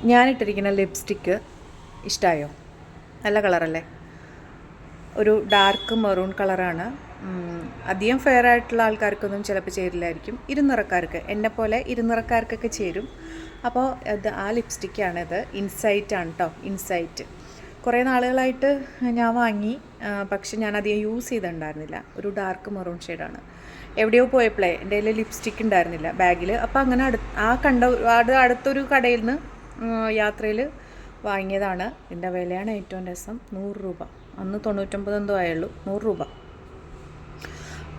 ഞാനിട്ടിരിക്കുന്ന lipstick ഇഷ്ടമായോ? നല്ല കളറല്ലേ? ഒരു ഡാർക്ക് മെറൂൺ കളറാണ്. അധികം ഫെയർ ആയിട്ടുള്ള ആൾക്കാർക്കൊന്നും ചിലപ്പോൾ ചേരില്ലായിരിക്കും. ഇരുനിറക്കാർക്ക്, എന്നെപ്പോലെ ഇരുനിറക്കാർക്കൊക്കെ ചേരും. അപ്പോൾ ആ ലിപ്സ്റ്റിക്കാണിത്. ഇൻസൈറ്റാണ് കേട്ടോ, ഇൻസൈറ്റ്. കുറേ നാളുകളായിട്ട് ഞാൻ വാങ്ങി, പക്ഷെ ഞാൻ അധികം യൂസ് ചെയ്തിട്ടുണ്ടായിരുന്നില്ല. ഒരു ഡാർക്ക് മെറൂൺ ഷെയ്ഡാണ്. എവിടെയോ പോയപ്പോഴേ എൻ്റെ കയ്യിൽ ലിപ്സ്റ്റിക്ക് ഉണ്ടായിരുന്നില്ല ബാഗിൽ. അപ്പോൾ അങ്ങനെ അടുത്തൊരു കടയിൽ നിന്ന് യാത്രയിൽ വാങ്ങിയതാണ്. ഇതിൻ്റെ വിലയാണ് ഏറ്റവും രസം. 100 രൂപ. അന്ന് 99 എന്തോ ആയുള്ളൂ. 100 രൂപ.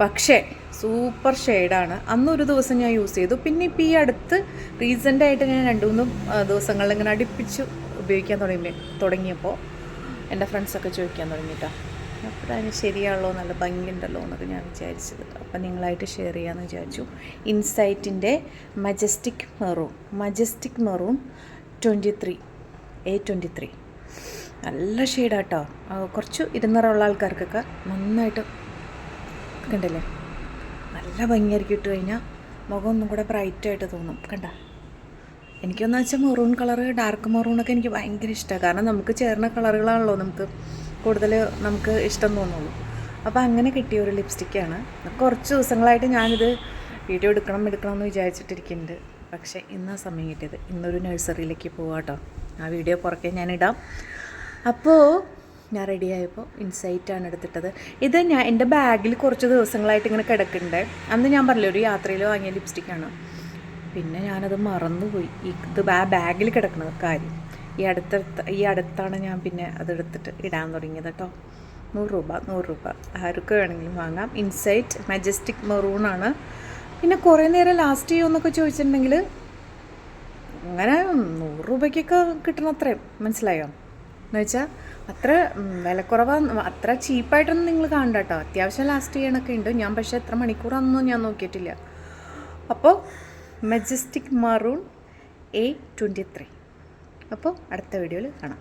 പക്ഷേ സൂപ്പർ ഷെയ്ഡാണ്. അന്നൊരു ദിവസം ഞാൻ യൂസ് ചെയ്തു. പിന്നെ ഇപ്പോൾ ഈ അടുത്ത് റീസെൻ്റായിട്ട് ഞാൻ 2-3 ദിവസങ്ങളിൽ ഇങ്ങനെ അടുപ്പിച്ച് ഉപയോഗിക്കാൻ തുടങ്ങിയപ്പോൾ എൻ്റെ ഫ്രണ്ട്സൊക്കെ ചോദിക്കാൻ തുടങ്ങിയിട്ടാണ്. അപ്പോഴതിന് ശരിയാണല്ലോ, നല്ല ഭംഗിയുണ്ടല്ലോ എന്നൊക്കെ ഞാൻ വിചാരിച്ചത്. അപ്പം നിങ്ങളായിട്ട് ഷെയർ ചെയ്യാമെന്ന് വിചാരിച്ചു. ഇൻസൈറ്റിൻ്റെ മജസ്റ്റിക് മെറൂൺ 23 A23 നല്ല ഷെയ്ഡാട്ടോ. കുറച്ച് ഇരുനിറമുള്ള ആൾക്കാർക്കൊക്കെ നന്നായിട്ട് കണ്ടില്ലേ, നല്ല ഭംഗിയായിരിക്കും. ഇട്ട് കഴിഞ്ഞാൽ മുഖം ഒന്നും കൂടെ ബ്രൈറ്റായിട്ട് തോന്നും. കണ്ട, എനിക്കൊന്ന് വെച്ചാൽ മെറൂൺ കളറ്, ഡാർക്ക് മെറൂണൊക്കെ എനിക്ക് ഭയങ്കര ഇഷ്ടമാണ്. കാരണം നമുക്ക് ചേർന്ന കളറുകളാണല്ലോ നമുക്ക് ഇഷ്ടം തോന്നുള്ളൂ. അപ്പോൾ അങ്ങനെ കിട്ടിയ ഒരു ലിപ്സ്റ്റിക്കാണ്. കുറച്ച് ദിവസങ്ങളായിട്ട് ഞാനിത് വീഡിയോ എടുക്കണം എന്ന് വിചാരിച്ചിട്ടിരിക്കുന്നുണ്ട്. പക്ഷേ ഇന്നാ സമയം കിട്ടിയത്. ഇന്നൊരു നഴ്സറിയിലേക്ക് പോവാം കേട്ടോ. ആ വീഡിയോ പുറകെ ഞാനിടാം. അപ്പോൾ ഞാൻ റെഡിയായപ്പോൾ ഇൻസൈറ്റാണ് എടുത്തിട്ടത്. ഇത് എൻ്റെ ബാഗിൽ കുറച്ച് ദിവസങ്ങളായിട്ട് ഇങ്ങനെ കിടക്കുന്നുണ്ട്. അന്ന് ഞാൻ പറഞ്ഞില്ല, ഒരു യാത്രയിൽ വാങ്ങിയ ലിപ്സ്റ്റിക്കാണ്. പിന്നെ ഞാനത് മറന്നുപോയി, ഇത് ബാഗിൽ കിടക്കുന്നത് കാര്യം. ഈ അടുത്താണ് ഞാൻ പിന്നെ അതെടുത്തിട്ട് ഇടാൻ തുടങ്ങിയത് കേട്ടോ. 100 രൂപ ആർക്ക് വേണമെങ്കിലും വാങ്ങാം. ഇൻസൈറ്റ് മജസ്റ്റിക് മെറൂണാണ്. പിന്നെ കുറേ നേരം ലാസ്റ്റ് ചെയ്യുമെന്നൊക്കെ ചോദിച്ചിട്ടുണ്ടെങ്കിൽ അങ്ങനെ 100 രൂപയ്ക്കൊക്കെ കിട്ടണത്രയും, മനസ്സിലായോ? എന്നുവെച്ചാൽ അത്ര വിലക്കുറവാണ്, അത്ര ചീപ്പായിട്ടൊന്നും നിങ്ങൾ കാണണ്ട കേട്ടോ. അത്യാവശ്യം ലാസ്റ്റ് ചെയ്യണമൊക്കെ ഉണ്ട്. ഞാൻ പക്ഷേ എത്ര മണിക്കൂറാണെന്നൊന്നും ഞാൻ നോക്കിയിട്ടില്ല. അപ്പോൾ മജസ്റ്റിക് മെറൂൺ A23. അപ്പോൾ അടുത്ത വീഡിയോയിൽ കാണാം.